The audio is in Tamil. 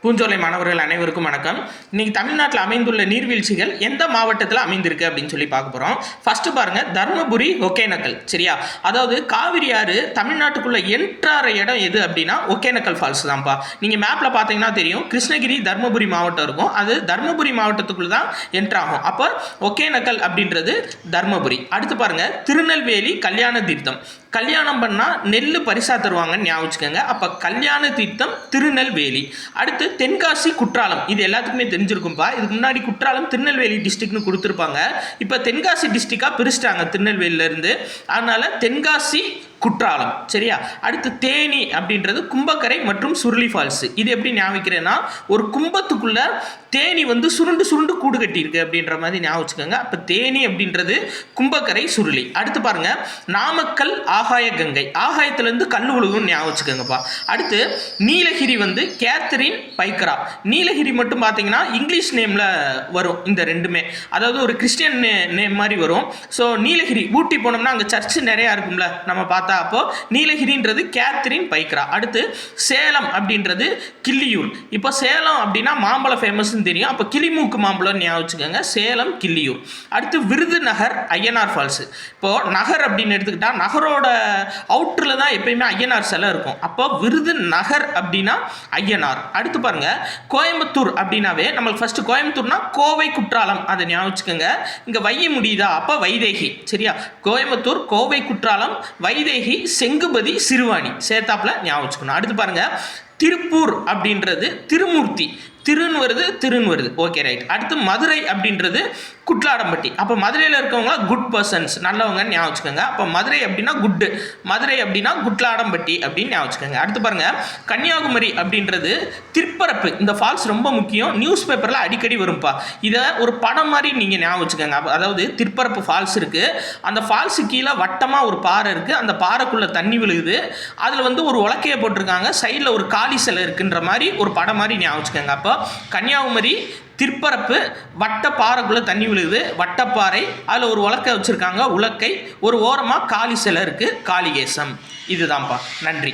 பூஞ்சோலை மாணவர்கள் அனைவருக்கும் வணக்கம். இன்னைக்கு தமிழ்நாட்டில் அமைந்துள்ள நீர்வீழ்ச்சிகள் எந்த மாவட்டத்தில் அமைந்திருக்கு அப்படின்னு சொல்லி பார்க்க போகிறோம். ஃபர்ஸ்ட் பாருங்க, தர்மபுரி, ஒகேனக்கல். சரியா? அதாவது காவிரி ஆறு தமிழ்நாட்டுக்குள்ள என்ட்ராற இடம் எது அப்படின்னா ஒகேனக்கல் ஃபால்ஸ் தான்ப்பா. நீங்கள் மேப்பில் பார்த்தீங்கன்னா தெரியும், கிருஷ்ணகிரி தர்மபுரி மாவட்டம் இருக்கும். அது தர்மபுரி மாவட்டத்துக்குள்ள தான் என்ட்ராகும். அப்போ ஒகேனக்கல் அப்படின்றது தர்மபுரி. அடுத்து பாருங்க, திருநெல்வேலி கல்யாண தீர்த்தம். கல்யாணம் பண்ணால் நெல் பரிசா தருவாங்கன்னு ஞாபகம் வச்சுக்கோங்க. அப்போ கல்யாண தீர்த்தம் திருநெல்வேலி. அடுத்து தென்காசி, குற்றாலம். இது எல்லாத்துக்குமே தெரிஞ்சிருக்கும்பா. இதுக்கு முன்னாடி குற்றாலம் திருநெல்வேலி டிஸ்ட்ரிக்ட்னு கொடுத்துருப்பாங்க. இப்போ தென்காசி டிஸ்ட்ரிக்டாக பிரிச்சிட்டாங்க திருநெல்வேலியிலேருந்து. அதனால் தென்காசி, குற்றாலம். சரியா? அடுத்து தேனி அப்படின்றது கும்பக்கரை மற்றும் சுருளி ஃபால்ஸ். இது எப்படி ஞாபகிக்கிறேன்னா, ஒரு கும்பத்துக்குள்ள தேனி சுருண்டு சுருண்டு கூடு கட்டியிருக்கு அப்படின்ற மாதிரி ஞாபகம் வச்சுக்கோங்க. அப்போ தேனி அப்படின்றது கும்பக்கரை, சுருளி. அடுத்து பாருங்க, நாமக்கல் ஆகாய கங்கை. ஆகாயத்திலேருந்து கல் உழுகுன்னு ஞாபகம் வச்சுக்கோங்கப்பா. அடுத்து நீலகிரி கேத்தரின் பைக்கரா. நீலகிரி மட்டும் பார்த்தீங்கன்னா இங்கிலீஷ் நேமில் வரும் இந்த ரெண்டுமே. அதாவது ஒரு கிறிஸ்டியன் நேம் மாதிரி வரும். ஸோ நீலகிரி, ஊட்டி போனோம்னா அங்கே சர்ச்சு நிறையா இருக்கும்ல, நம்ம பார்த்தா. அப்போ நீலகிரின்றது கேத்தரின் பைக்கரா. அடுத்து சேலம் அப்படின்றது கிள்ளியூர். இப்போ சேலம் அப்படின்னா மாம்பழம் ஃபேமஸ்ன்னு தெரியும். அப்போ கிளிமூக்கு மாம்பழம் ஞாபகம் வச்சுக்கோங்க. சேலம், கிள்ளியூர். அடுத்து விருதுநகர் ஐயனார் ஃபால்ஸ். இப்போ நகர் அப்படின்னு எடுத்துக்கிட்டா நகரோட அவுட்டரில் தான் எப்பயுமே ஐயனார் சிலை இருக்கும். அப்போ விருதுநகர் அப்படின்னா ஐயனார். அடுத்து பாருங்க, கோயம்புத்தூர் அப்படின்னாவே நம்மளுக்கு ஃபர்ஸ்ட் கோயம்புத்தூர்னா கோவை, குற்றாலம். அதை ஞாபகம் வச்சுக்கோங்க. இங்கே வைய முடியுதா? அப்போ வைதேகி. சரியா? கோயம்புத்தூர், கோவை, குற்றாலம், வைதேகி, செங்குபதி, சிறுவாணி சேர்த்தாப்புல ஞாபகம் வச்சுக்கணும். அடுத்து பாருங்க, திருப்பூர் அப்படின்றது திருமூர்த்தி. திருன்னு வருது. Okay, right. அடுத்து மதுரை அப்படின்றது குட்லாடம்பட்டி. அப்போ மதுரையில் இருக்கவங்க குட் பர்சன்ஸ், நல்லவங்கன்னு ஞாபகம் வச்சுக்கோங்க. அப்போ மதுரை அப்படின்னா குட்டு, மதுரை அப்படின்னா குட்லாடம்பட்டி அப்படின்னு ஞாபகம் வச்சுக்கோங்க. அடுத்து பாருங்க, கன்னியாகுமரி அப்படின்றது திற்பரப்பு. இந்த ஃபால்ஸ் ரொம்ப முக்கியம். நியூஸ் பேப்பரில் அடிக்கடி வரும்பா. இதை ஒரு படம் மாதிரி நீங்கள் ஞாபகம் வச்சுக்கோங்க. அதாவது திற்பரப்பு ஃபால்ஸ் இருக்குது. அந்த ஃபால்ஸு கீழே வட்டமாக ஒரு பாறை இருக்குது. அந்த பாறைக்குள்ளே தண்ணி விழுகுது. அதில் ஒரு உலக்கையை போட்டிருக்காங்க. சைடில் ஒரு காளி சிலை இருக்குன்ற மாதிரி ஒரு படம் மாதிரி ஞாபகம் வச்சுக்கோங்க. அப்போ கன்னியாகுமரி திற்பரப்பு, வட்டப்பாறைக்குள்ளே தண்ணி விழுகுது, வட்டப்பாறை. அதில் ஒரு உலக்கை வச்சுருக்காங்க, உலக்கை. ஒரு ஓரமாக காளி சிலை இருக்குது, காளிகேசம். இதுதான்ப்பா. நன்றி.